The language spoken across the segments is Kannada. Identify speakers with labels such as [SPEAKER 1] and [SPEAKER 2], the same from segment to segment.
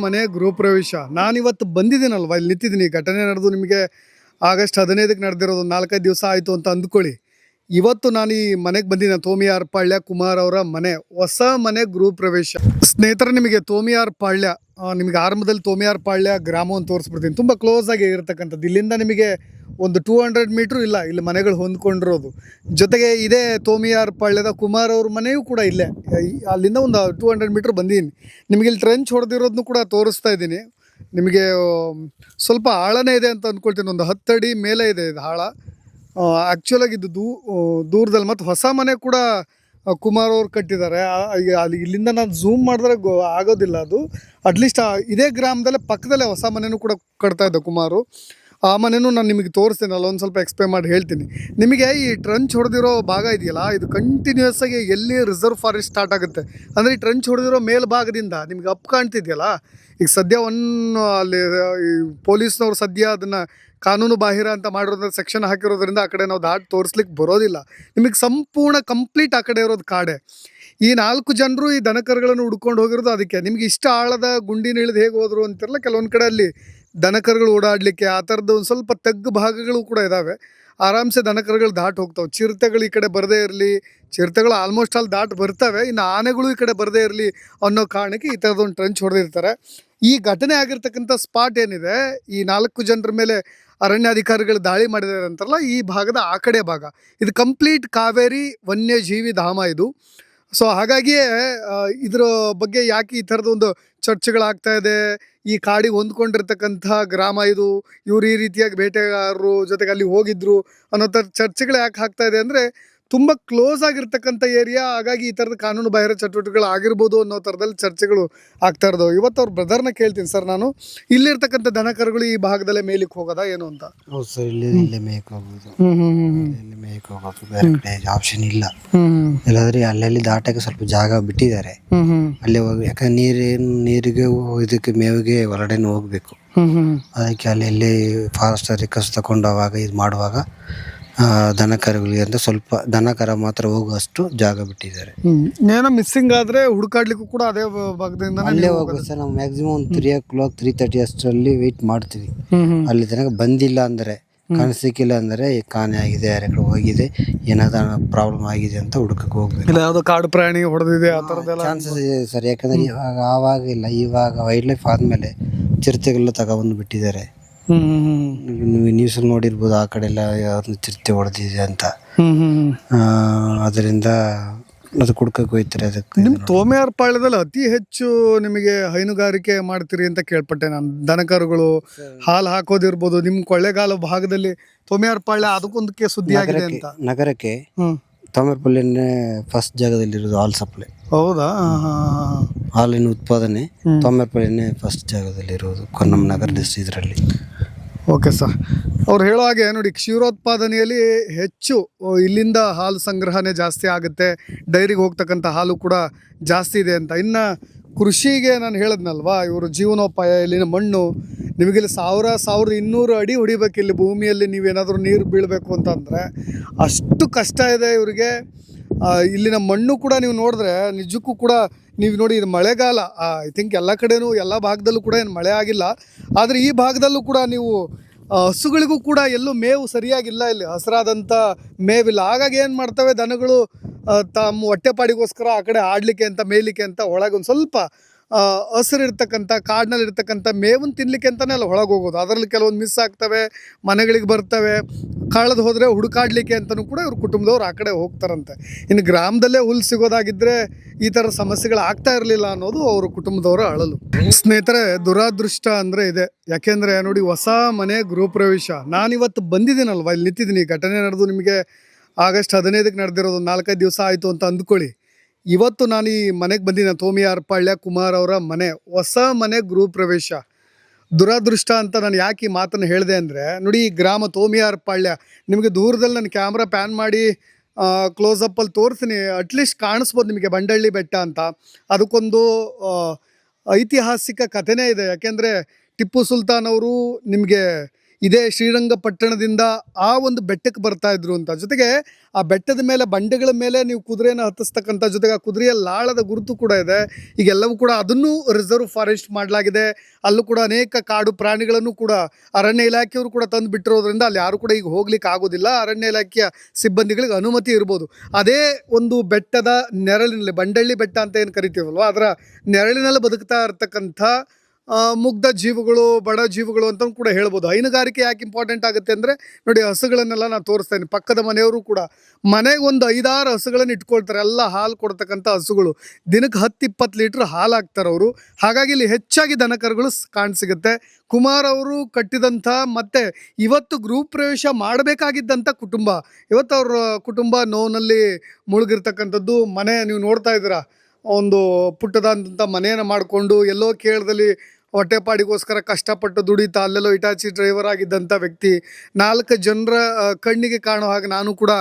[SPEAKER 1] ಮನೆ ಗೃಹ ಪ್ರವೇಶ ನಾನಿವತ್ತು ಬಂದಿದ್ದೀನಲ್ವಾ, ಇಲ್ಲಿ ನಿಂತಿದ್ದೀನಿ. ಘಟನೆ ನಡೆದು ನಿಮಗೆ ಆಗಸ್ಟ್ 15ಕ್ಕೆ ನಡೆದಿರೋದು 4-5 ದಿವಸ ಆಯಿತು ಅಂತ ಅಂದ್ಕೊಳ್ಳಿ. ಇವತ್ತು ನಾನು ಈ ಮನೆಗೆ ಬಂದಿದ್ದೀನಿ. ತೋಮಿಯಾರ್ ಪಾಳ್ಯ ಕುಮಾರ್ ಅವರ ಮನೆ, ಹೊಸ ಮನೆ ಗೃಹ ಪ್ರವೇಶ. ಸ್ನೇಹಿತರೆ, ನಿಮಗೆ ತೋಮಿಯಾರ್ ಪಾಳ್ಯ, ನಿಮಗೆ ಆರಂಭದಲ್ಲಿ ತೋಮಿಯಾರ್ ಪಾಳ್ಯ ಗ್ರಾಮವನ್ನು ತೋರಿಸ್ಬಿಡ್ತೀನಿ. ತುಂಬ ಕ್ಲೋಸ್ ಆಗಿ ಇರತಕ್ಕಂಥದ್ದು. ಇಲ್ಲಿಂದ ನಿಮಗೆ ಒಂದು 200 ಮೀಟ್ರು ಇಲ್ಲ, ಇಲ್ಲಿ ಮನೆಗಳು ಹೊಂದ್ಕೊಂಡಿರೋದು. ಜೊತೆಗೆ ಇದೇ ತೋಮಿಯಾರ್ ಪಾಳ್ಯದ ಕುಮಾರ್ ಅವ್ರ ಮನೆಯೂ ಕೂಡ ಇಲ್ಲೇ. ಅಲ್ಲಿಂದ ಒಂದು 200 ಮೀಟ್ರ್ ಬಂದೀನಿ. ನಿಮಗೆ ಇಲ್ಲಿ ಟ್ರೆಂಚ್ ಹೊಡೆದಿರೋದನ್ನು ಕೂಡ ತೋರಿಸ್ತಾ ಇದ್ದೀನಿ. ನಿಮಗೆ ಸ್ವಲ್ಪ ಆಳನೇ ಇದೆ ಅಂತ ಅಂದ್ಕೊಳ್ತೀನಿ. ಒಂದು 10 ಅಡಿ ಮೇಲೆ ಇದೆ ಇದು ಆಳ. ಆ್ಯಕ್ಚುಲಾಗಿ ಇದು ದೂರದಲ್ಲಿ. ಮತ್ತು ಹೊಸ ಮನೆ ಕೂಡ ಕುಮಾರ್ ಅವ್ರು ಕಟ್ಟಿದ್ದಾರೆ. ಅಲ್ಲಿ ಇಲ್ಲಿಂದ ನಾನು ಝೂಮ್ ಮಾಡಿದ್ರೆ ಆಗೋದಿಲ್ಲ ಅದು. ಅಟ್ಲೀಸ್ಟ್ ಇದೇ ಗ್ರಾಮದಲ್ಲೇ ಪಕ್ಕದಲ್ಲೇ ಹೊಸ ಮನೆಯೂ ಕೂಡ ಕಟ್ತಾ ಇದ್ದ ಕುಮಾರು. ಆ ಮನೆಯೂ ನಾನು ನಿಮಗೆ ತೋರಿಸ್ತೀನಿ, ಅಲ್ಲೊಂದು ಸ್ವಲ್ಪ ಎಕ್ಸ್ಪ್ಲೇನ್ ಮಾಡಿ ಹೇಳ್ತೀನಿ. ನಿಮಗೆ ಈ ಟ್ರಂಚ್ ಹೊಡೆದಿರೋ ಭಾಗ ಇದೆಯಲ್ಲ, ಇದು ಕಂಟಿನ್ಯೂಸ್ ಆಗಿ ಎಲ್ಲಿ ರಿಸರ್ವ್ ಫಾರೆಸ್ಟ್ ಸ್ಟಾರ್ಟ್ ಆಗುತ್ತೆ ಅಂದರೆ ಈ ಟ್ರಂಚ್ ಹೊಡೆದಿರೋ ಮೇಲ್ಭಾಗದಿಂದ ನಿಮಗೆ ಅಪ್ ಕಾಣ್ತಿದೆಯಲ್ಲ. ಈಗ ಸದ್ಯ ಅಲ್ಲಿ ಈ ಪೊಲೀಸ್ನವ್ರು ಸದ್ಯ ಅದನ್ನು ಕಾನೂನು ಬಾಹಿರ ಅಂತ ಮಾಡಿರೋದ್ರ ಸೆಕ್ಷನ್ ಹಾಕಿರೋದ್ರಿಂದ ಆ ಕಡೆ ನಾವು ದಾಟಿ ತೋರಿಸ್ಲಿಕ್ಕೆ ಬರೋದಿಲ್ಲ. ನಿಮಗೆ ಸಂಪೂರ್ಣ ಕಂಪ್ಲೀಟ್ ಆ ಕಡೆ ಇರೋದು ಕಾಡೆ. ಈ 4 ಜನರು ಈ ದನಕರುಗಳನ್ನು ಹುಡ್ಕೊಂಡು ಹೋಗಿರೋದು ಅದಕ್ಕೆ. ನಿಮ್ಗೆ ಇಷ್ಟ ಆಳದ ಗುಂಡಿನ ಇಳಿದು ಹೇಗೆ ಹೋದ್ರು ಅಂತಿರಲ್ಲ, ಕೆಲವೊಂದು ಕಡೆ ಅಲ್ಲಿ ದನಕರುಗಳು ಓಡಾಡಲಿಕ್ಕೆ ಆ ಥರದ್ದು ಒಂದು ಸ್ವಲ್ಪ ತಗ್ಗು ಭಾಗಗಳು ಕೂಡ ಇದ್ದಾವೆ. ಆರಾಮ್ಸೆ ದನಕರುಗಳು ದಾಟಿ ಹೋಗ್ತಾವೆ. ಚಿರತೆಗಳು ಈ ಕಡೆ ಬರದೇ ಇರಲಿ, ಚಿರತೆಗಳು ಆಲ್ಮೋಸ್ಟ್ ಅಲ್ಲಿ ದಾಟಿ ಬರ್ತವೆ, ಇನ್ನು ಆನೆಗಳು ಈ ಕಡೆ ಬರದೇ ಇರಲಿ ಅನ್ನೋ ಕಾರಣಕ್ಕೆ ಈ ಥರದೊಂದು ಟ್ರೆಂಚ್ ಹೊಡೆದಿರ್ತಾರೆ. ಈ ಘಟನೆ ಆಗಿರ್ತಕ್ಕಂಥ ಸ್ಪಾಟ್ ಏನಿದೆ, ಈ 4 ಜನರ ಮೇಲೆ ಅರಣ್ಯಾಧಿಕಾರಿಗಳು ದಾಳಿ ಮಾಡಿದ್ದಾರೆ ಅಂತಾರಲ್ಲ, ಈ ಭಾಗದ ಆ ಕಡೆ ಭಾಗ ಇದು ಕಂಪ್ಲೀಟ್ ಕಾವೇರಿ ವನ್ಯಜೀವಿ ಧಾಮ ಇದು. ಸೊ ಹಾಗಾಗಿಯೇ ಇದರ ಬಗ್ಗೆ ಯಾಕೆ ಈ ಥರದೊಂದು ಚರ್ಚೆಗಳಾಗ್ತಾ ಇದೆ, ಈ ಕಾಡಿಗೆ ಹೊಂದ್ಕೊಂಡಿರ್ತಕ್ಕಂಥ ಗ್ರಾಮ ಇದು, ಇವರು ಈ ರೀತಿಯಾಗಿ ಬೇಟೆಗಾರರು ಜೊತೆಗೆ ಅಲ್ಲಿ ಹೋಗಿದ್ರು ಅನ್ನೋ ಥರ ಚರ್ಚೆಗಳು ಯಾಕೆ ಆಗ್ತಾ ಇದೆ ಅಂದರೆ, ತುಂಬ ಕ್ಲೋಸ್ ಆಗಿರ್ತಕ್ಕಂಥ ಏರಿಯಾ. ಹಾಗಾಗಿ ಈ ಥರದ ಕಾನೂನು ಬಾಹಿರ ಚಟುವಟಿಕೆಗಳು ಆಗಿರ್ಬೋದು ಅನ್ನೋ ಥರದಲ್ಲಿ ಚರ್ಚೆಗಳು ಆಗ್ತಾ ಇರೋದು. ಇವತ್ತು ಅವ್ರ ಬ್ರದರ್ನ ಕೇಳ್ತೀನಿ, ಸರ್ ನಾನು ಇಲ್ಲಿರ್ತಕ್ಕಂಥ ದನಕರುಗಳು ಈ ಭಾಗದಲ್ಲೇ ಮೇಲಿಕ್ಕೆ ಹೋಗೋದಾ ಏನು ಅಂತ.
[SPEAKER 2] ಹೌದು ಸರ್, ಇಲ್ಲೇ ಮೇಯಕ್ಕೆ ಹೋಗೋದು, ಇಲ್ಲಿ ಮೇಯಕ್ಕೆ ಹೋಗೋದು, ಬೇರೆ ಕಡೆ ಆಪ್ಷನ್ ಇಲ್ಲ. ಇಲ್ಲಾಂದ್ರೆ ಅಲ್ಲಲ್ಲಿ ದಾಟಕ್ಕೆ ಸ್ವಲ್ಪ ಜಾಗ ಬಿಟ್ಟಿದ್ದಾರೆ, ಅಲ್ಲೇ ಹೋಗಿ. ಯಾಕಂದ್ರೆ ನೀರಿಗೆ ಇದಕ್ಕೆ ಮೇವಿಗೆ ಹೊರಗಡೆನೂ ಹೋಗ್ಬೇಕು. ಅದಕ್ಕೆ ಅಲ್ಲಿ ಫಾರೆಸ್ಟ್ ರಿಕಸ್ ತಗೊಂಡಾಗ ಇದು ಮಾಡುವಾಗ ದನಕರುಗಳಿಗೆ ಅಂತ ಸ್ವಲ್ಪ ದನಕರ ಮಾತ್ರ ಹೋಗುವಷ್ಟು ಜಾಗ ಬಿಟ್ಟಿದ್ದಾರೆ.
[SPEAKER 1] ಏನೋ ಮಿಸ್ಸಿಂಗ್ ಆದ್ರೆ ಹುಡುಕಾಡ್ಲಿಕ್ಕೂ ಕೂಡ ಅದೇ ಭಾಗದಿಂದ
[SPEAKER 2] ಅಲ್ಲೇ ಹೋಗೋದು ಸರ್. ನಾವು ಮ್ಯಾಕ್ಸಿಮಮ್ 3 o'clock 3:30 ಅಷ್ಟರಲ್ಲಿ ವೆಯ್ಟ್ ಮಾಡ್ತೀವಿ. ಅಲ್ಲಿ ತನಕ ಬಂದಿಲ್ಲ ಅಂದರೆ, ಕಾಣಿಸಿಕ್ಕಿಲ್ಲ ಅಂದರೆ ಕಾಣೆ ಆಗಿದೆ, ಯಾರ ಕಡೆ ಹೋಗಿದೆ, ಏನಾದ್ರು ಪ್ರಾಬ್ಲಮ್ ಆಗಿದೆ ಅಂತ ಹುಡುಕಕ್ಕೆ ಹೋಗ್ಬೇಕು.
[SPEAKER 1] ಯಾವುದೋ ಕಾಡು ಪ್ರಾಣಿ ಹೊಡೆದಿದೆ ಆ ಥರದ್ದೆಲ್ಲ
[SPEAKER 2] ಚಾನ್ಸಸ್ ಇದೆ ಸರ್. ಯಾಕಂದ್ರೆ ಆವಾಗ ಇಲ್ಲ, ಇವಾಗ ವೈಲ್ಡ್ ಲೈಫ್ ಆದ್ಮೇಲೆ ಚಿರತೆಗೆಲ್ಲ ತಗೊಬಂದು ಬಿಟ್ಟಿದ್ದಾರೆ. ನೀವು ನ್ಯೂಸಲ್ಲಿ ನೋಡಿರ್ಬೋದು, ಆ ಕಡೆ ಎಲ್ಲ ಯಾವ್ದು ಚಿರತೆ ಹೊಡೆದಿದೆ ಅಂತ. ಅದರಿಂದ ಅದು ಕುಡ್ಕಕ್ಕೆ ಹೋಯ್ತಾರೆ. ಅದಕ್ಕೆ
[SPEAKER 1] ನಿಮ್ಮ ತೋಮಿಯಾರ್ ಪಾಳ್ಯದಲ್ಲಿ ಅತಿ ಹೆಚ್ಚು ನಿಮಗೆ ಹೈನುಗಾರಿಕೆ ಮಾಡ್ತೀರಿ ಅಂತ ಕೇಳ್ಪಟ್ಟೆ ನಾನು. ದನಕರುಗಳು ಹಾಲು ಹಾಕೋದಿರ್ಬೋದು, ನಿಮ್ಮ ಕೊಳ್ಳೆಗಾಲ ಭಾಗದಲ್ಲಿ ತೋಮಿಯಾರ್ ಪಾಳ್ಯ ಅದಕ್ಕೊಂದಕ್ಕೆ ಸುದ್ದಿ ಆಗಿದೆ ಅಂತ.
[SPEAKER 2] ನಗರಕ್ಕೆ ತೋಮಿಯಾರ್ ಪಾಳ್ಯನೇ ಫಸ್ಟ್ ಜಾಗದಲ್ಲಿರೋದು ಹಾಲು ಸಪ್ಲೈ.
[SPEAKER 1] ಹೌದಾ?
[SPEAKER 2] ಹಾಲಿನ ಉತ್ಪಾದನೆ ತೋಮಿಯಾರ್ ಪಾಳ್ಯನೇ ಫಸ್ಟ್ ಜಾಗದಲ್ಲಿರೋದು ನಮ್ಮ ನಗರದ ಇದರಲ್ಲಿ.
[SPEAKER 1] ಓಕೆ ಸರ್, ಅವ್ರು ಹೇಳೋ ಹಾಗೆ ನೋಡಿ, ಕ್ಷೀರೋತ್ಪಾದನೆಯಲ್ಲಿ ಹೆಚ್ಚು ಇಲ್ಲಿಂದ ಹಾಲು ಸಂಗ್ರಹಣೆ ಜಾಸ್ತಿ ಆಗುತ್ತೆ, ಡೈರಿಗೆ ಹೋಗ್ತಕ್ಕಂಥ ಹಾಲು ಕೂಡ ಜಾಸ್ತಿ ಇದೆ ಅಂತ. ಇನ್ನು ಕೃಷಿಗೆ ನಾನು ಹೇಳಿದ್ನಲ್ವಾ, ಇವರು ಜೀವನೋಪಾಯ, ಇಲ್ಲಿನ ಮಣ್ಣು ನಿಮಗಿಲ್ಲಿ 1200 ಅಡಿ ಹೊಡಿಬೇಕು. ಇಲ್ಲಿ ಭೂಮಿಯಲ್ಲಿ ನೀವೇನಾದರೂ ನೀರು ಬೀಳಬೇಕು ಅಂತಂದರೆ ಅಷ್ಟು ಕಷ್ಟ ಇದೆ ಇವರಿಗೆ. ಇಲ್ಲಿನ ಮಣ್ಣು ಕೂಡ ನೀವು ನೋಡಿದ್ರೆ ನಿಜಕ್ಕೂ ಕೂಡ ನೀವು ನೋಡಿ, ಇದು ಮಳೆಗಾಲ. ಐ ಥಿಂಕ್ ಎಲ್ಲ ಕಡೆನೂ ಎಲ್ಲ ಭಾಗದಲ್ಲೂ ಕೂಡ ಏನು ಮಳೆ ಆಗಿಲ್ಲ, ಆದರೆ ಈ ಭಾಗದಲ್ಲೂ ಕೂಡ ನೀವು ಹಸುಗಳಿಗೂ ಕೂಡ ಎಲ್ಲೂ ಮೇವು ಸರಿಯಾಗಿಲ್ಲ, ಇಲ್ಲಿ ಹಸಿರಾದಂಥ ಮೇವಿಲ್ಲ. ಹಾಗಾಗಿ ಏನು ಮಾಡ್ತವೆ ದನಗಳು, ತಮ್ಮ ಹೊಟ್ಟೆಪಾಡಿಗೋಸ್ಕರ ಆ ಕಡೆ ಆಡಲಿಕ್ಕೆ ಅಂತ ಮೇಯಲಿಕ್ಕೆ ಅಂತ ಒಳಗೆ ಒಂದು ಸ್ವಲ್ಪ ಹಸಿರಿರ್ತಕ್ಕಂಥ ಕಾಡಿನಲ್ಲಿರ್ತಕ್ಕಂಥ ಮೇವನ್ನು ತಿನ್ನಲಿಕ್ಕೆ ಅಂತಲೇ ಅಲ್ಲ ಒಳಗೆ ಹೋಗೋದು. ಅದರಲ್ಲಿ ಕೆಲವೊಂದು ಮಿಸ್ ಆಗ್ತವೆ, ಮನೆಗಳಿಗೆ ಬರ್ತವೆ, ಕಳೆದು ಹೋದರೆ ಹುಡುಕಾಡಲಿಕ್ಕೆ ಅಂತಲೂ ಕೂಡ ಇವ್ರ ಕುಟುಂಬದವ್ರು ಆ ಕಡೆ ಹೋಗ್ತಾರಂತೆ. ಇನ್ನು ಗ್ರಾಮದಲ್ಲೇ ಹುಲ್ಲು ಸಿಗೋದಾಗಿದ್ದರೆ ಈ ಥರ ಸಮಸ್ಯೆಗಳು ಆಗ್ತಾ ಇರಲಿಲ್ಲ ಅನ್ನೋದು ಅವ್ರ ಕುಟುಂಬದವರ ಅಳಲು. ಸ್ನೇಹಿತರೆ, ದುರಾದೃಷ್ಟ ಅಂದರೆ ಇದೆ. ಯಾಕೆಂದರೆ ನೋಡಿ, ಹೊಸ ಮನೆ ಗೃಹ ಪ್ರವೇಶ ನಾನಿವತ್ತು ಬಂದಿದ್ದೀನಲ್ವ, ಇಲ್ಲಿ ನಿಂತಿದ್ದೀನಿ. ಘಟನೆ ನಡೆದು ನಿಮಗೆ ಆಗಸ್ಟ್ 15ಕ್ಕೆ ನಡೆದಿರೋದು 4-5 ದಿವಸ ಆಯಿತು ಅಂತ ಅಂದ್ಕೊಳ್ಳಿ. ಇವತ್ತು ನಾನು ಈ ಮನೆಗೆ ಬಂದಿದ್ದೀನಿ. ತೋಮಿಯಾರ್ ಪಾಳ್ಯ ಕುಮಾರ್ ಅವರ ಮನೆ, ಹೊಸ ಮನೆ ಗೃಹ ಪ್ರವೇಶ. ದುರಾದೃಷ್ಟ ಅಂತ ನಾನು ಯಾಕೆ ಈ ಮಾತನ್ನು ಹೇಳಿದೆ ಅಂದರೆ, ನೋಡಿ, ಈ ಗ್ರಾಮ ತೋಮಿಯಾರ್ ಪಾಳ್ಯ ನಿಮಗೆ ದೂರದಲ್ಲಿ ನಾನು ಕ್ಯಾಮ್ರಾ ಪ್ಯಾನ್ ಮಾಡಿ ಕ್ಲೋಸಪ್ಪಲ್ಲಿ ತೋರಿಸ್ತೀನಿ. ಅಟ್ಲೀಸ್ಟ್ ಕಾಣಿಸ್ಬೋದು ನಿಮಗೆ ಬಂಡಳ್ಳಿ ಬೆಟ್ಟ ಅಂತ. ಅದಕ್ಕೊಂದು ಐತಿಹಾಸಿಕ ಕಥೆನೇ ಇದೆ. ಯಾಕೆಂದರೆ ಟಿಪ್ಪು ಸುಲ್ತಾನ್ ಅವರು ನಿಮಗೆ ಇದೇ ಶ್ರೀರಂಗಪಟ್ಟಣದಿಂದ ಆ ಒಂದು ಬೆಟ್ಟಕ್ಕೆ ಬರ್ತಾ ಇದ್ರು ಅಂತ. ಜೊತೆಗೆ ಆ ಬೆಟ್ಟದ ಮೇಲೆ ಬಂಡೆಗಳ ಮೇಲೆ ನೀವು ಕುದುರೆನ ಹತ್ತಿಸ್ತಕ್ಕಂಥ, ಜೊತೆಗೆ ಆ ಕುದುರೆಯ ಲಾಳದ ಗುರುತು ಕೂಡ ಇದೆ. ಈಗೆಲ್ಲವೂ ಕೂಡ ಅದನ್ನು ರಿಸರ್ವ್ ಫಾರೆಸ್ಟ್ ಮಾಡಲಾಗಿದೆ. ಅಲ್ಲೂ ಕೂಡ ಅನೇಕ ಕಾಡು ಪ್ರಾಣಿಗಳನ್ನು ಕೂಡ ಅರಣ್ಯ ಇಲಾಖೆಯವರು ಕೂಡ ತಂದು ಬಿಟ್ಟಿರೋದ್ರಿಂದ ಅಲ್ಲಿ ಯಾರು ಕೂಡ ಈಗ ಹೋಗ್ಲಿಕ್ಕೆ ಆಗೋದಿಲ್ಲ. ಅರಣ್ಯ ಇಲಾಖೆಯ ಸಿಬ್ಬಂದಿಗಳಿಗೆ ಅನುಮತಿ ಇರ್ಬೋದು. ಅದೇ ಒಂದು ಬೆಟ್ಟದ ನೆರಳಿನಲ್ಲಿ, ಬಂಡಳ್ಳಿ ಬೆಟ್ಟ ಅಂತ ಏನು ಕರಿತೀವಲ್ವ, ಅದರ ನೆರಳಿನಲ್ಲಿ ಬದುಕ್ತಾ ಇರ್ತಕ್ಕಂಥ ಮುಗ್ಧ ಜೀವಿಗಳು, ಬಡ ಜೀವಿಗಳು ಅಂತ ಕೂಡ ಹೇಳ್ಬೋದು. ಹೈನುಗಾರಿಕೆ ಯಾಕೆ ಇಂಪಾರ್ಟೆಂಟ್ ಆಗುತ್ತೆ ಅಂದರೆ ನೋಡಿ, ಹಸುಗಳನ್ನೆಲ್ಲ ನಾನು ತೋರಿಸ್ತಾ ಇದ್ದೀನಿ. ಪಕ್ಕದ ಮನೆಯವರು ಕೂಡ ಮನೆಗೆ ಒಂದು 5-6 ಹಸುಗಳನ್ನು ಇಟ್ಕೊಳ್ತಾರೆ. ಎಲ್ಲ ಹಾಲು ಕೊಡ್ತಕ್ಕಂಥ ಹಸುಗಳು, ದಿನಕ್ಕೆ 10-20 ಲೀಟ್ರ್ ಹಾಲು ಹಾಕ್ತಾರೆ ಅವರು. ಹಾಗಾಗಿ ಇಲ್ಲಿ ಹೆಚ್ಚಾಗಿ ದನಕರುಗಳು ಕಾಣಸಿಗುತ್ತೆ. ಕುಮಾರ್ ಅವರು ಕಟ್ಟಿದಂಥ ಮತ್ತು ಇವತ್ತು ಗೃಹ ಪ್ರವೇಶ ಮಾಡಬೇಕಾಗಿದ್ದಂಥ ಕುಟುಂಬ, ಇವತ್ತು ಅವ್ರ ಕುಟುಂಬ ನೋವಿನಲ್ಲಿ ಮುಳುಗಿರ್ತಕ್ಕಂಥದ್ದು. ಮನೆ ನೀವು ನೋಡ್ತಾ ಇದ್ದೀರಾ, ಒಂದು ಪುಟ್ಟದಂಥ ಮನೆಯನ್ನು ಮಾಡಿಕೊಂಡು ಎಲ್ಲೋ ಕೇರಳದಲ್ಲಿ ಹೊಟ್ಟೆಪಾಡಿಗೋಸ್ಕರ ಕಷ್ಟಪಟ್ಟು ದುಡಿತಾ ಅಲ್ಲೆಲ್ಲೋ ಇಟಾಚಿ ಡ್ರೈವರ್ ಆಗಿದ್ದಂಥ ವ್ಯಕ್ತಿ, 4 ಜನರ ಕಣ್ಣಿಗೆ ಕಾಣೋ ಹಾಗೆ ನಾನು ಕೂಡ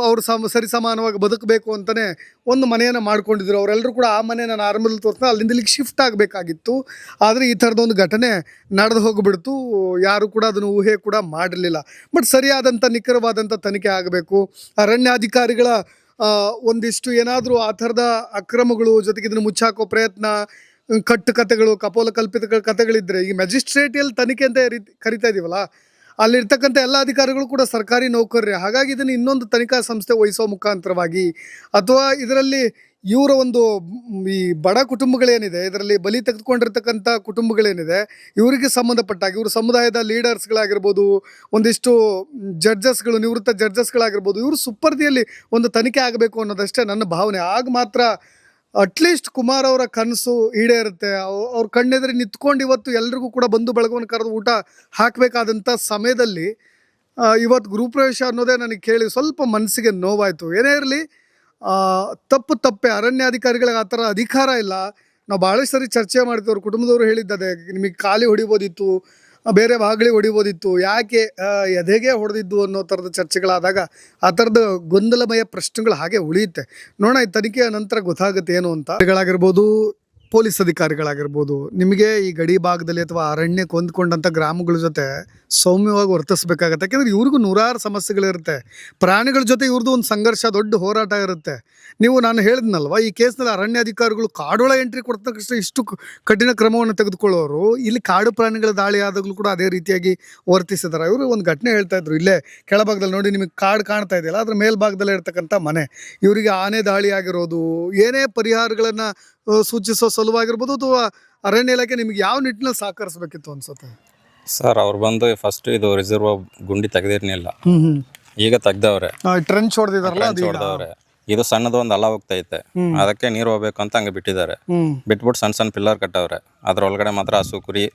[SPEAKER 1] ಅವರು ಸರಿ ಸಮಾನವಾಗಿ ಬದುಕಬೇಕು ಅಂತಲೇ ಒಂದು ಮನೆಯನ್ನು ಮಾಡ್ಕೊಂಡಿದ್ರು. ಅವರೆಲ್ಲರೂ ಕೂಡ ಆ ಮನೆ ನಾನು ಆರಂಭದಲ್ಲಿ ತೋರಿಸ್ತಾ ಅಲ್ಲಿಂದ ಇಲ್ಲಿಗೆ ಶಿಫ್ಟ್ ಆಗಬೇಕಾಗಿತ್ತು. ಆದರೆ ಈ ಥರದೊಂದು ಘಟನೆ ನಡೆದು ಹೋಗಿಬಿಡ್ತು. ಯಾರು ಕೂಡ ಅದನ್ನು ಊಹೆ ಕೂಡ ಮಾಡಿರಲಿಲ್ಲ. ಬಟ್ ಸರಿಯಾದಂಥ ನಿಖರವಾದಂಥ ತನಿಖೆ ಆಗಬೇಕು. ಅರಣ್ಯಾಧಿಕಾರಿಗಳ ಒಂದಿಷ್ಟು ಏನಾದರೂ ಆ ಥರದ ಅಕ್ರಮಗಳು, ಜೊತೆಗೆ ಇದನ್ನು ಮುಚ್ಚಾಕೋ ಪ್ರಯತ್ನ, ಕಟ್ಟು ಕಥೆಗಳು, ಕಪೋಲ ಕಲ್ಪಿತ ಕಥೆಗಳಿದ್ದರೆ ಈ ಮ್ಯಾಜಿಸ್ಟ್ರೇಟಿಯಲ್ಲಿ ತನಿಖೆ ಅಂತ ಕರಿತಾ ಇದೀವಲ್ಲ, ಅಲ್ಲಿರ್ತಕ್ಕಂಥ ಎಲ್ಲ ಅಧಿಕಾರಿಗಳು ಕೂಡ ಸರ್ಕಾರಿ ನೌಕರರೇ. ಹಾಗಾಗಿ ಇದನ್ನು ಇನ್ನೊಂದು ತನಿಖಾ ಸಂಸ್ಥೆ ವಹಿಸೋ ಮುಖಾಂತರವಾಗಿ, ಅಥವಾ ಇದರಲ್ಲಿ ಇವರ ಒಂದು ಈ ಬಡ ಕುಟುಂಬಗಳೇನಿದೆ, ಇದರಲ್ಲಿ ಬಲಿ ತೆಗೆದುಕೊಂಡಿರ್ತಕ್ಕಂಥ ಕುಟುಂಬಗಳೇನಿದೆ, ಇವರಿಗೆ ಸಂಬಂಧಪಟ್ಟಾಗ ಇವರು ಸಮುದಾಯದ ಲೀಡರ್ಸ್ಗಳಾಗಿರ್ಬೋದು, ಒಂದಿಷ್ಟು ಜಡ್ಜಸ್ಗಳು, ನಿವೃತ್ತ ಜಡ್ಜಸ್ಗಳಾಗಿರ್ಬೋದು, ಇವರು ಸುಪರ್ದಿಯಲ್ಲಿ ಒಂದು ತನಿಖೆ ಆಗಬೇಕು ಅನ್ನೋದಷ್ಟೇ ನನ್ನ ಭಾವನೆ. ಆಗ ಮಾತ್ರ ಅಟ್ಲೀಸ್ಟ್ ಕುಮಾರ್ ಅವರ ಕನಸು ಈಡೇರುತ್ತೆ. ಅವ್ರ ಕಣ್ಣೆದುರು ನಿಂತ್ಕೊಂಡು ಇವತ್ತು ಎಲ್ರಿಗೂ ಕೂಡ ಬಂಧು ಬಳಗವನ್ನು ಕರೆದು ಊಟ ಹಾಕಬೇಕಾದಂಥ ಸಮಯದಲ್ಲಿ ಇವತ್ತು ಗೃಹಪ್ರವೇಶ ಅನ್ನೋದೇ ನನಗೆ ಕೇಳಿ ಸ್ವಲ್ಪ ಮನಸ್ಸಿಗೆ ನೋವಾಯಿತು. ಏನೇ ಇರಲಿ, ತಪ್ಪೆ. ಅರಣ್ಯಾಧಿಕಾರಿಗಳಿಗೆ ಆ ಥರ ಅಧಿಕಾರ ಇಲ್ಲ. ನಾವು ಭಾಳಷ್ಟು ಸರಿ ಚರ್ಚೆ ಮಾಡ್ತೀವಿ. ಅವ್ರ ಕುಟುಂಬದವರು ಹೇಳಿದ್ದದೆ, ನಿಮಗೆ ಖಾಲಿ ಹೊಡಿಬೋದಿತ್ತು, ಬೇರೆ ಬಾಗಿಲಿ ಹೊಡಿಬೋದಿತ್ತು, ಯಾಕೆ ಎದೆಗೆ ಹೊಡೆದಿದ್ದು ಅನ್ನೋ ಥರದ ಚರ್ಚೆಗಳಾದಾಗ ಆ ಥರದ ಗೊಂದಲಮಯ ಪ್ರಶ್ನೆಗಳು ಹಾಗೆ ಉಳಿಯುತ್ತೆ. ನೋಡೋಣ, ಈ ತನಿಖೆಯ ನಂತರ ಗೊತ್ತಾಗುತ್ತೆ ಏನು ಅಂತ. ಗಳಾಗಿರ್ಬೋದು, ಪೊಲೀಸ್ ಅಧಿಕಾರಿಗಳಾಗಿರ್ಬೋದು, ನಿಮಗೆ ಈ ಗಡಿ ಭಾಗದಲ್ಲಿ ಅಥವಾ ಅರಣ್ಯಕ್ಕೆ ಹೊಂದ್ಕೊಂಡಂಥ ಗ್ರಾಮಗಳ ಜೊತೆ ಸೌಮ್ಯವಾಗಿ ವರ್ತಿಸ್ಬೇಕಾಗತ್ತೆ. ಯಾಕೆಂದರೆ ಇವ್ರಿಗೂ ನೂರಾರು ಸಮಸ್ಯೆಗಳಿರುತ್ತೆ. ಪ್ರಾಣಿಗಳ ಜೊತೆ ಇವ್ರದ್ದು ಒಂದು ಸಂಘರ್ಷ, ದೊಡ್ಡ ಹೋರಾಟ ಇರುತ್ತೆ. ನಾನು ಹೇಳಿದ್ನಲ್ವ, ಈ ಕೇಸ್ನಲ್ಲಿ ಅರಣ್ಯಾಧಿಕಾರಿಗಳು ಕಾಡೊಳ ಎಂಟ್ರಿ ಕೊಡ್ತಕ್ಕಷ್ಟು ಇಷ್ಟು ಕಠಿಣ ಕ್ರಮವನ್ನು ತೆಗೆದುಕೊಳ್ಳೋರು ಇಲ್ಲಿ ಕಾಡು ಪ್ರಾಣಿಗಳ ದಾಳಿ ಆದಾಗಲೂ ಕೂಡ ಅದೇ ರೀತಿಯಾಗಿ ವರ್ತಿಸಿದ್ದಾರೆ. ಇವರು ಒಂದು ಘಟನೆ ಹೇಳ್ತಾ ಇದ್ರು, ಇಲ್ಲೇ ಕೆಳಭಾಗದಲ್ಲಿ ನೋಡಿ, ನಿಮಗೆ ಕಾಡು ಕಾಣ್ತಾ ಇದೆಯಲ್ಲ, ಅದ್ರ ಮೇಲ್ಭಾಗದಲ್ಲೇ ಇರ್ತಕ್ಕಂಥ ಮನೆ, ಇವರಿಗೆ ಆನೆ ದಾಳಿ ಆಗಿರೋದು, ಏನೇ ಪರಿಹಾರಗಳನ್ನು ಸೂಚಿಸೋ ಸಲುವಾಗಿರ್ಬೋದು, ಅಥವಾ ಅರಣ್ಯ ಇಲಾಖೆ ನಿಮ್ಗೆ ಯಾವ ನಿಟ್ಟಿನಲ್ಲಿ ಸಹಕರಿಸಬೇಕಿತ್ತು ಅನ್ಸುತ್ತೆ
[SPEAKER 3] ಸರ್? ಅವ್ರು ಬಂದು ಫಸ್ಟ್ ಇದು ರಿಸರ್ವ್ ಗುಂಡಿ ತೆಗೆದಿರ್ನಿಲ್ಲ, ಈಗ ತೆಗ್ದವ್ರೆ.
[SPEAKER 1] ಟ್ರೆಂಚ್ ಹೊಡೆದಿದಾರಲ್ಲ,
[SPEAKER 3] ಹೊಡೆದವ್ರೆ. ಇದು ಸಣ್ಣದು ಒಂದು ಅಲ್ಲ ಹೋಗ್ತೈತೆ, ಅದಕ್ಕೆ ನೀರು ಹೋಗ್ಬೇಕು ಅಂತ ಹಂಗೆ ಬಿಟ್ಟಿದ್ದಾರೆ. ಬಿಟ್ಬಿಟ್ಟು ಸಣ್ಣ ಸಣ್ಣ ಪಿಲ್ಲರ್ ಕಟ್ಟವ್ರೆ. ಅದ್ರೊಳಗಡೆ ಮಾತ್ರ ಹಸು ಕುರಿ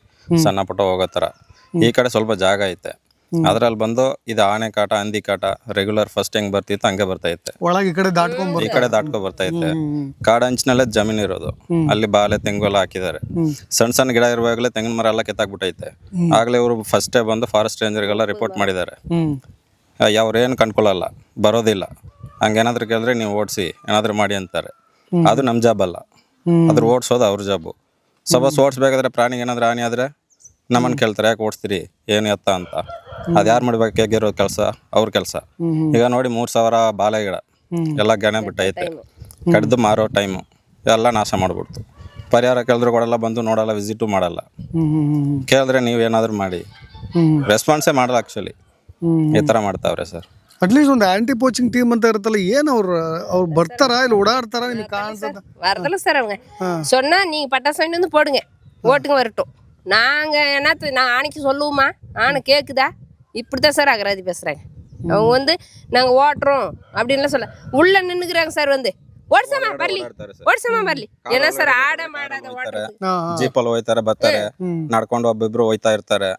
[SPEAKER 3] ಸಣ್ಣ ಪುಟ್ಟ ಹೋಗೋ ಥರ. ಈ ಕಡೆ ಸ್ವಲ್ಪ ಜಾಗ ಐತೆ, ಅದ್ರಲ್ಲಿ ಬಂದು ಇದು ಆನೆ ಕಾಟ, ಹಂದಿ ಕಾಟ ರೆಗ್ಯುಲರ್ ಫಸ್ಟ್ ಹೆಂಗ್ ಬರ್ತಿತ್ತು ಹಂಗೆ ಬರ್ತೈತೆ.
[SPEAKER 1] ಒಳಗೆ ಈ ಕಡೆ
[SPEAKER 3] ದಾಟ್ಕೊ ಬರ್ತೈತೆ. ಕಾಡ ಅಂಚಿನಲ್ಲೇ ಜಮೀನ್ ಇರೋದು, ಅಲ್ಲಿ ಬಾಲೆ ತೆಂಗು ಎಲ್ಲ ಹಾಕಿದ್ದಾರೆ. ಸಣ್ಣ ಸಣ್ಣ ಗಿಡ ಇರುವಾಗಲೇ ತೆಂಗಿನ ಮರ ಎಲ್ಲ ಕೆತ್ತಾಕ್ಬಿಟ್ಟೈತೆ. ಆಗ್ಲೇ ಇವರು ಫಸ್ಟೇ ಬಂದು ಫಾರೆಸ್ಟ್ ರೇಂಜರ್ಗೆಲ್ಲ ರಿಪೋರ್ಟ್ ಮಾಡಿದ್ದಾರೆ. ಅವ್ರೇನು ಕಂಡ್ಕೊಳ್ಳಲ್ಲ, ಬರೋದಿಲ್ಲ. ಹಂಗೇನಾದ್ರು ಕೇಳಿದ್ರೆ ನೀವು ಓಡಿಸಿ ಏನಾದ್ರು ಮಾಡಿ ಅಂತಾರೆ. ಅದು ನಮ್ಮ ಜಾಬ್ ಅಲ್ಲ, ಅದ್ರ ಓಡಿಸೋದು ಅವ್ರ ಜಾಬು. ಸಪೋಸ್ ಓಡಿಸ್ಬೇಕಾದ್ರೆ ಪ್ರಾಣಿಗೆ ಏನಾದ್ರು ಹಾನಿ ಆದರೆ ನಮ್ಮನ್ನು ಕೇಳ್ತಾರೆ, ಯಾಕೆ ಓಡಿಸ್ತೀರಿ, ಏನು ಎತ್ತ ಅಂತ. ಅದು ಯಾರು ಮಾಡ್ಬೇಕಾಗಿರೋ ಕೆಲಸ ಅವ್ರ ಕೆಲಸ. ಈಗ ನೋಡಿ, 3000 ಬಾಳೆ ಗಿಡ ಎಲ್ಲ ಗೆಣೆ ಬಿಟ್ಟೈತೆ, ಕಡ್ದು ಮಾರೋ ಟೈಮು ಎಲ್ಲ ನಾಶ ಮಾಡ್ಬಿಡ್ತು. ಪರಿಹಾರ ಕೇಳಿದ್ರು ಕೊಡಲ್ಲ, ಬಂದು ನೋಡಲ್ಲ, ವಿಸಿಟು ಮಾಡಲ್ಲ. ಕೇಳಿದ್ರೆ ನೀವೇನಾದ್ರು ಮಾಡಿ, ರೆಸ್ಪಾನ್ಸೇ ಮಾಡಲ್ಲ. ಆ್ಯಕ್ಚುಲಿ ಈ ಥರ ಮಾಡ್ತಾವ್ರೆ ಸರ್.
[SPEAKER 1] ಅಟ್ಲೀಸ್ಟ್ ಒಂದು ಆಂಟಿ ಪೋಚಿಂಗ್ ಟೀಮ್ ಅಂತ ಇರುತ್ತಲ್ಲ, ಏನು ಅವ್ರು ಬರ್ತಾರ ಇಲ್ಲಿ ಓಡಾಡ್ತಾರ, ನಿಮಗೆ ಕಾಣಿಸ್ತದ?
[SPEAKER 4] வரதில்ல சார். அவங்க சொன்னா நீங்க பட்டாசு வந்து போடுங்க, ஓட்டுங்க வரட்டும். நாங்க என்னத்து நான் ஆணைக்கு சொல்லுவோமா, ஆணை கேட்குதா? இப்படித்தான் சார் அகராதி பேசுறாங்க. அவங்க வந்து நாங்க ஓட்டுறோம் அப்படின்லாம் சொல்ல உள்ள நின்னுக்குறாங்க சார். வந்து ಓಡ್ಸಮ್ಮ ಬರ್ಲಿ, ಓಡ್ಸಮ್ಮ ಬರ್ಲಿ. ಏನ ಸರ್ ಆಡ ಮಾಡಾದ
[SPEAKER 3] ಜೀಪಲ್ಲಿ ಹೋಯ್ತಾರೆ, ಬರ್ತಾರೆ, ನಡ್ಕೊಂಡು ಒಬ್ಬಿಬ್ರು ಹೋಯ್ತಾ ಇರ್ತಾರೆ.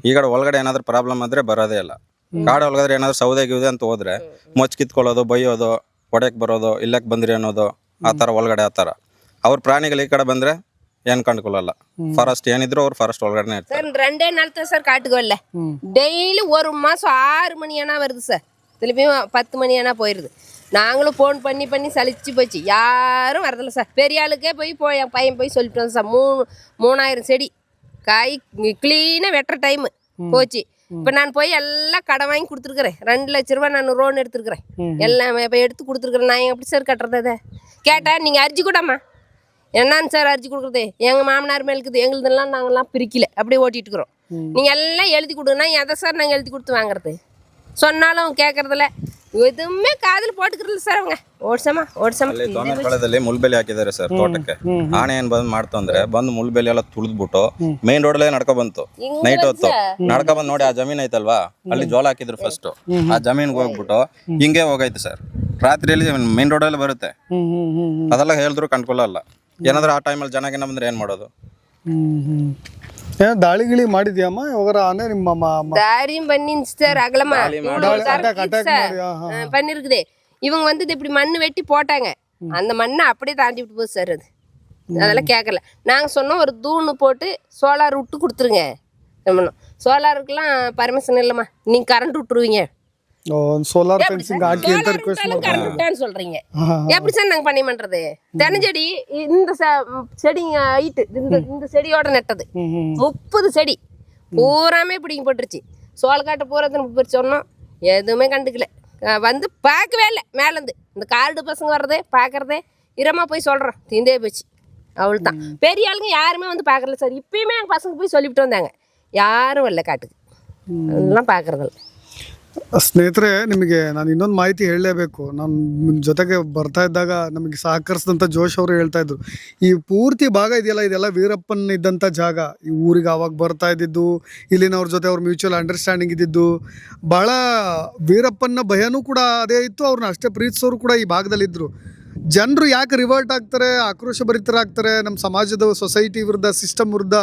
[SPEAKER 3] ಈ ಕಡೆ ಒಳಗಡೆ ಏನಾದ್ರು ಪ್ರಾಬ್ಲಮ್ ಆದ್ರೆ ಬರೋದೇ ಇಲ್ಲ. ಕಾಡು ಒಳಗಡೆ ಏನಾದ್ರು ಸೌದೆ ಗಿವ್ದೆ ಅಂತ ಹೋದ್ರೆ ಮೊಚ್ ಕಿತ್ಕೊಳ್ಳೋದು, ಬೈಯೋದು, ಹೊಡೆಯಕ್ ಬರೋದು, ಇಲ್ಲಕ್ಕೆ ಬಂದ್ರಿ ಅನ್ನೋದು, ಆ ಥರ ಒಳಗಡೆ ಆ ಥರ. ಅವ್ರ ಪ್ರಾಣಿಗಳು ಈ ಕಡೆ ಬಂದ್ರೆ ಏನ್ ಕಂಡುಕೊಳ್ಳಲ್ಲ. ಫಾರೆಸ್ಟ್ ಏನಿದ್ರು ಅವ್ರು ಫಾರೆಸ್ಟ್ ಒಳಗಡೆ ಇರ್ತಾರೆ.
[SPEAKER 4] சார் 2 நாள் தான் சார் காட்டுக்கு வரல. டெய்லி ஒரு மாசம் 6 மணி ஆனா வருது சார், திருப்பியும் 10 மணி ஆனா போயிருது. நாங்களும் ஃபோன் பண்ணி சலிச்சு போச்சு, யாரும் வரதில்ல சார். பெரிய ஆளுக்கே போய் என் பையன் போய் சொல்லிட்டு வந்தோம் சார். 3000 செடி காய் க்ளீனாக வெட்டுற டைமு போச்சு. இப்ப நான் போய் எல்லாம் கடன் வாங்கி கொடுத்துருக்குறேன். 2 லட்ச ரூபாய் நான் லோன் எடுத்துருக்குறேன். எல்லாம் இப்ப எடுத்து கொடுத்துருக்குறேன். நான் எப்படி சார் கட்டுறது? அதை கேட்டா நீங்க அரிசி கூடம்மா என்னன்னு சார் அரிசி கொடுக்குறது எங்க மாமனார் மேல இருக்குது, எங்களுதெல்லாம் நாங்கெல்லாம் பிரிக்கல, அப்படியே ஓட்டிட்டு இருக்கிறோம். நீங்க எல்லாம் எழுதி கொடுங்கன்னா எதை சார் நாங்க எழுதி கொடுத்து வாங்குறது? சொன்னாலும் கேட்கறதில்ல, ಎದುಮ್ಮೆ ಕಾದಲ್ಲಿ ಪೋಟ್ಕಿರಲ್ಲ ಸರ್ ಅವಂಗ ಓಡ್ಸಮ್ಮ
[SPEAKER 3] ಅಲ್ಲಿ ಸೋಮೇರಪಾಳ್ಯದಲ್ಲಿ ಮುಳ್ಬೇಲಿ ಹಾಕಿದ್ದಾರೆ ಸರ್ ತೋಟಕ್ಕೆ. ಆನೆ ಏನ್ ಬಂದ್ ಮಾಡ್ತು ಅಂದ್ರೆ ಬಂದು ಮುಳ್ಬೇಲಿ ಎಲ್ಲ ತುಳಿದ್ಬಿಟ್ಟು ಮೇನ್ ರೋಡ್ ನಡ್ಕೊ ಬಂತು. ನೈಟ್ ಹೊತ್ತು ನಡ್ಕೊ ಬಂದ್ ನೋಡಿ ಆ ಜಮೀನ್ ಐತಲ್ವಾ, ಅಲ್ಲಿ ಜೋಳ ಹಾಕಿದ್ರು ಫಸ್ಟ್. ಆ ಜಮೀನ್ಗೆ ಹೋಗ್ಬಿಟ್ಟು ಹಿಂಗೆ ಹೋಗೈತೆ ಸರ್. ರಾತ್ರಿಯಲ್ಲಿ ಮೇನ್ ರೋಡ್ ಅಲ್ಲಿ ಬರುತ್ತೆ, ಅದೆಲ್ಲ ಹೇಳಿದ್ರು ಕಂಟ್ಕೊಳ್ಳಲ್ಲ. ಏನಾದ್ರು ಆ ಟೈಮಲ್ಲಿ ಜನ ಬಂದ್ರೆ ಏನ್ ಮಾಡೋದು?
[SPEAKER 1] ದಾಳಿ ಗಿಳಿ ಮಾಡಿದ್ಯಾಮ್ಮ ಯಾವಾಗ ಆನೆ ನಿಮ್ಮ
[SPEAKER 4] தாரி பண்ணி சார் அகலமா பண்ணிருக்குதே. இவங்க வந்து இப்படி மண்ணு வெட்டி போட்டாங்க, அந்த மண்ணை அப்படியே தாண்டி விட்டு போகுது சார். அது அதெல்லாம் கேட்கல. நாங்கள் சொன்னோம் ஒரு தூணு போட்டு சோலார் விட்டு கொடுத்துருங்க. சோலாருக்குலாம் பர்மிஷன் இல்லைம்மா, நீங்கள் கரண்ட் விட்டுருவீங்க.
[SPEAKER 1] சோலார் ஃபென்சிங் ஆக்கி ಅಂತ ರಿಕ್ವೆಸ್ಟ್
[SPEAKER 4] கரண்ட் விட்டான்னு சொல்றீங்க. எப்படி சார் நாங்கள் பண்ணி பண்றது? தென்னஞ்செடி இந்த செடி ஹைட்டு இந்த செடியோட நட்டது 30 செடி பூராமே பிடிங்கி போட்டுருச்சு. சோளக்காட்டை பூரா போய் சொன்னோம், எதுவுமே கண்டுக்கல. வந்து பார்க்கவே இல்லை. மேலேருந்து இந்த கார்டு பசங்க வர்றதே பார்க்கறதே இரமா போய் சொல்கிறோம், தீந்தே போச்சு. அவள் தான் பெரிய ஆளுங்க யாருமே வந்து பார்க்கறல சார். இப்பயுமே எங்கள் பசங்க போய் சொல்லிவிட்டு வந்தாங்க, யாரும் வரல காட்டுக்கு, அதெல்லாம் பார்க்கறதிಲ್ಲ.
[SPEAKER 1] ಸ್ನೇಹಿತರೆ, ನಿಮಗೆ ನಾನು ಇನ್ನೊಂದು ಮಾಹಿತಿ ಹೇಳಲೇಬೇಕು. ನಾನು ನಿಮ್ಮ ಜೊತೆಗೆ ಬರ್ತಾ ಇದ್ದಾಗ ನಮಗೆ ಸಹಕರಿಸಿದಂಥ ಜೋಶ್ ಅವರು ಹೇಳ್ತಾ ಇದ್ರು, ಈ ಪೂರ್ತಿ ಭಾಗ ಇದೆಯಲ್ಲ ಇದೆಲ್ಲ ವೀರಪ್ಪನ್ ಇದ್ದಂಥ ಜಾಗ. ಈ ಊರಿಗೆ ಆವಾಗ ಬರ್ತಾ ಇದ್ದಿದ್ದು, ಇಲ್ಲಿನವ್ರ ಜೊತೆ ಅವ್ರ ಮ್ಯೂಚುವಲ್ ಅಂಡರ್ಸ್ಟ್ಯಾಂಡಿಂಗ್ ಇದ್ದಿದ್ದು, ಭಾಳ ವೀರಪ್ಪನ ಭಯನೂ ಕೂಡ ಅದೇ ಇತ್ತು. ಅವ್ರನ್ನ ಅಷ್ಟೇ ಪ್ರೀತಿಸೋರು ಕೂಡ ಈ ಭಾಗದಲ್ಲಿದ್ದರು. ಜನರು ಯಾಕೆ ರಿವರ್ಟ್ ಆಗ್ತಾರೆ, ಆಕ್ರೋಶ ಭರಿತರಾಗ್ತಾರೆ, ನಮ್ಮ ಸಮಾಜದ ಸೊಸೈಟಿ ವಿರುದ್ಧ, ಸಿಸ್ಟಮ್ ವಿರುದ್ಧ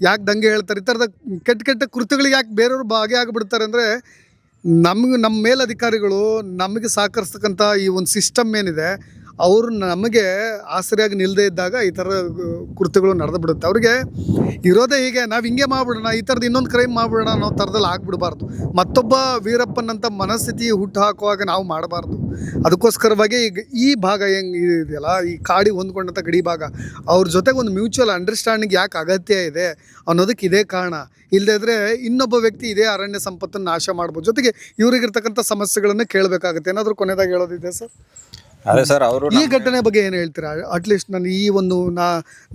[SPEAKER 1] ಯಾಕೆ ದಂಗೆ ಹೇಳ್ತಾರೆ, ಈ ಥರದ ಕೆಟ್ಟ ಕೆಟ್ಟ ಕೃತ್ಯಗಳಿಗೆ ಯಾಕೆ ಬೇರೆಯವರು ಭಾಗಿಯಾಗಿಬಿಡ್ತಾರೆ ಅಂದರೆ, ನಮ್ಮ ಮೇಲಧಿಕಾರಿಗಳು ನಮಗೆ ಸಹಕರಿಸ್ತಕ್ಕಂಥ ಈ ಒಂದು ಸಿಸ್ಟಮ್ ಏನಿದೆ, ಅವರು ನಮಗೆ ಆಸರೆಯಾಗಿ ನಿಲ್ಲದೇ ಇದ್ದಾಗ ಈ ಥರ ಕೃತ್ಯಗಳು ನಡೆದು ಬಿಡುತ್ತೆ. ಅವ್ರಿಗೆ ಇರೋದೇ ಹೀಗೆ, ನಾವು ಹಿಂಗೆ ಮಾಡ್ಬಿಡೋಣ, ಈ ಥರದ್ದು ಇನ್ನೊಂದು ಕ್ರೈಮ್ ಮಾಡ್ಬಿಡೋಣ ಅನ್ನೋ ಥರದಲ್ಲಿ ಆಗ್ಬಿಡಬಾರ್ದು. ಮತ್ತೊಬ್ಬ ವೀರಪ್ಪನಂಥ ಮನಸ್ಥಿತಿ ಹುಟ್ಟು ಹಾಕುವಾಗ ನಾವು ಮಾಡಬಾರ್ದು. ಅದಕ್ಕೋಸ್ಕರವಾಗಿ ಈಗ ಈ ಭಾಗ ಹೆಂಗೆ ಇದೆಯಲ್ಲ, ಈ ಕಾಡಿಗೆ ಹೊಂದ್ಕೊಂಡಂಥ ಗಡಿ ಭಾಗ, ಅವ್ರ ಜೊತೆಗೆ ಒಂದು ಮ್ಯೂಚುವಲ್ ಅಂಡರ್ಸ್ಟ್ಯಾಂಡಿಂಗ್ ಯಾಕೆ ಅಗತ್ಯ ಇದೆ ಅನ್ನೋದಕ್ಕೆ ಇದೇ ಕಾರಣ. ಇಲ್ಲದೇ ಇದ್ರೆ ಇನ್ನೊಬ್ಬ ವ್ಯಕ್ತಿ ಇದೇ ಅರಣ್ಯ ಸಂಪತ್ತನ್ನು ನಾಶ ಮಾಡ್ಬೋದು. ಜೊತೆಗೆ ಇವರಿಗಿರ್ತಕ್ಕಂಥ ಸಮಸ್ಯೆಗಳನ್ನು ಕೇಳಬೇಕಾಗುತ್ತೆ. ಏನಾದರೂ ಕೊನೆಯದಾಗಿ ಹೇಳೋದಿದೆ ಸರ್?
[SPEAKER 3] ಅದೇ ಸರ್, ಅವರು
[SPEAKER 1] ಈ ಘಟನೆ ಬಗ್ಗೆ ಏನು ಹೇಳ್ತೀರಾ? ಅಟ್ಲೀಸ್ಟ್ ನಾನು ಈ ಒಂದು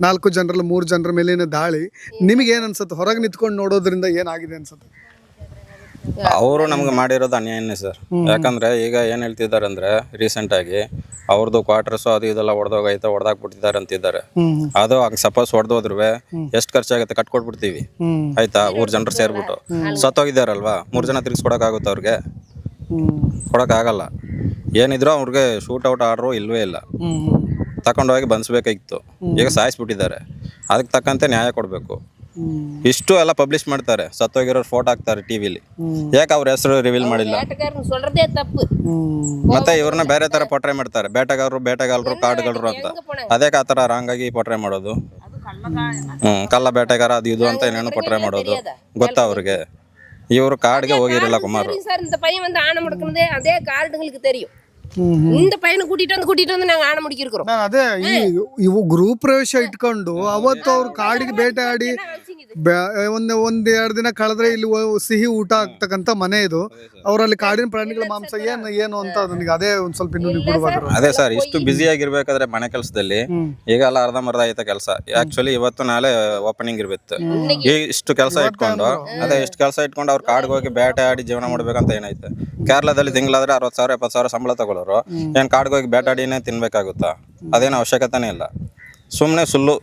[SPEAKER 1] 4 ಜನರಲ್ಲಿ 3 ಜನರ ಮೇಲಿನ ದಾಳಿ ನಿಮಗೆ ಏನು ಅನ್ಸುತ್ತೆ? ಹೊರಗೆ ನಿಂತ್ಕೊಂಡು ನೋಡೋದ್ರಿಂದ ಏನಾಗಿದೆ ಅನ್ಸುತ್ತೆ?
[SPEAKER 3] ಅವರು ನಮ್ಗೆ ಮಾಡಿರೋದು ಅನ್ಯಾಯನೇ ಸರ್. ಯಾಕಂದ್ರೆ ಈಗ ಏನು ಹೇಳ್ತಿದ್ದಾರೆ ಅಂದ್ರೆ, ರೀಸೆಂಟ್ ಆಗಿ ಅವ್ರದ್ದು ಕ್ವಾರ್ಟರ್ಸು ಅದು ಇದೆಲ್ಲ ಹೊಡೆದಾಕ್ಬಿಟ್ಟಿದ್ದಾರೆ ಅಂತಿದ್ದಾರೆ. ಅದು ಹಂಗೆ ಸಪೋಸ್ ಹೊಡೆದೋದ್ರು ಎಷ್ಟು ಖರ್ಚಾಗುತ್ತೆ ಕಟ್ಕೊಟ್ಬಿಡ್ತೀವಿ, ಆಯ್ತಾ? 3 ಜನರು ಸೇರ್ಬಿಟ್ಟು ಸತ್ತೋಗಿದ್ದಾರಲ್ವಾ, 3 ಜನ ತಿರ್ಗಿಸ್ಕೊಡಕ್ಕಾಗುತ್ತೆ ಅವ್ರಿಗೆ? ಕೊಡೋಕ್ಕಾಗಲ್ಲ. ಏನಿದ್ರು ಅವ್ರಿಗೆ ಶೂಟ್ ಔಟ್ ಆರ್ಡ್ರು ಇಲ್ವೇ ಇಲ್ಲ, ತಗೊಂಡೋಗಿ ಬಂಧಿಸ್ಬೇಕಾಗಿತ್ತು. ಈಗ ಸಾಯಿಸ್ಬಿಟ್ಟಿದ್ದಾರೆ, ಅದಕ್ಕೆ ತಕ್ಕಂತೆ ನ್ಯಾಯ ಕೊಡಬೇಕು. ಇಷ್ಟು ಎಲ್ಲ ಪಬ್ಲಿಷ್ ಮಾಡ್ತಾರೆ, ಸತ್ತೋಗಿರೋರು ಫೋಟೋ ಹಾಕ್ತಾರೆ ಟಿವಿಲಿ, ಯಾಕೆ ಅವ್ರ ಹೆಸರು ರಿವೀಲ್ ಮಾಡಿಲ್ಲ? ಮತ್ತೆ ಇವ್ರನ್ನ ಬೇರೆ ತರ ಪೋಟ್ರೆ ಮಾಡ್ತಾರೆ, ಬೇಟೆಗಾರರು ಕಾಡುಗಳರು ಅಂತ. ಅದಕ್ಕೆ ಆ ತರ ರಾಂಗ್ ಆಗಿ ಪೋಟ್ರೆ ಮಾಡೋದು, ಕಳ್ಳ ಬೇಟೆಗಾರ ಅದು ಇದು ಅಂತ ಏನೇನು ಪೋಟ್ರೆ ಮಾಡೋದು ಗೊತ್ತಾ ಅವ್ರಿಗೆ? இவரு காடுக்கு போகிறல குமார்
[SPEAKER 4] சார். இந்த பையன் வந்து ஆணை முடக்குனதே அதே கார்டுங்களுக்கு தெரியும். இந்த ಪೈನ ಕೂಟಿಟ್ಟು வந்து ನಾங்க ಆಣ ಮುಡಿಕಿರ್ಕರೋம்.
[SPEAKER 1] ನಾನು ಅದೇ ಇವು ಗೃಹ ಪ್ರವೇಶ ಇಟ್ಕೊಂಡು ಅವತ್ತು ಅವ್ರು ಕಾಡಿಗೆ ಬೇಟೆ ಆಡಿ ಒಂದೆರಡು ದಿನ ಕಳೆದ್ರೆ ಇಲ್ಲಿ ಸಿಹಿ ಊಟ ಆಗ್ತಕ್ಕಂಥ ಮನೆ ಇದು. ಅವರಲ್ಲಿ ಕಾಡಿನ ಪ್ರಾಣಿಗಳ ಮಾಂಸ ಏನು ಅಂತ ನನಗೆ ಅದೇ ಒಂದ್ ಸ್ವಲ್ಪ ಇನ್ನೂ ಕೊಡ್ಬೇಕು.
[SPEAKER 3] ಅದೇ ಸರ್, ಇಷ್ಟು ಬ್ಯುಸಿ ಆಗಿರ್ಬೇಕಾದ್ರೆ ಮನೆ ಕೆಲಸದಲ್ಲಿ ಈಗ ಎಲ್ಲ ಅರ್ಧಂಬರ್ಧ ಆಯ್ತಾ ಕೆಲಸ. ಆಕ್ಚುಲಿ ಇವತ್ತು ನಾಳೆ ಓಪನಿಂಗ್ ಇರ್ಬೇಕು, ಈಗ ಇಷ್ಟು ಕೆಲಸ ಇಟ್ಕೊಂಡು ಇಷ್ಟು ಕೆಲಸ ಇಟ್ಕೊಂಡು ಅವ್ರು ಕಾಡಿಗೆ ಹೋಗಿ ಬೇಟೆ ಆಡಿ ಜೀವನ ಮಾಡ್ಬೇಕಂತ ಏನೈತೆ? ಕೇರಳದಲ್ಲಿ ತಿಂಗಳಾದ್ರೆ 60,000 70,000 ಸಂಬಳ ತಗೊಳ್ಳೋರು ಏನ್ ಕಾಡಿಗೆ ಹೋಗಿ ಬೇಟಾಡಿನೇ ತಿನ್ಬೇಕಾಗುತ್ತಾ? ಅದೇನು ಅವಶ್ಯಕತೆನೇ ಇಲ್ಲ. ಸುಮ್ಮನೆ ಸುಳ್ಳು.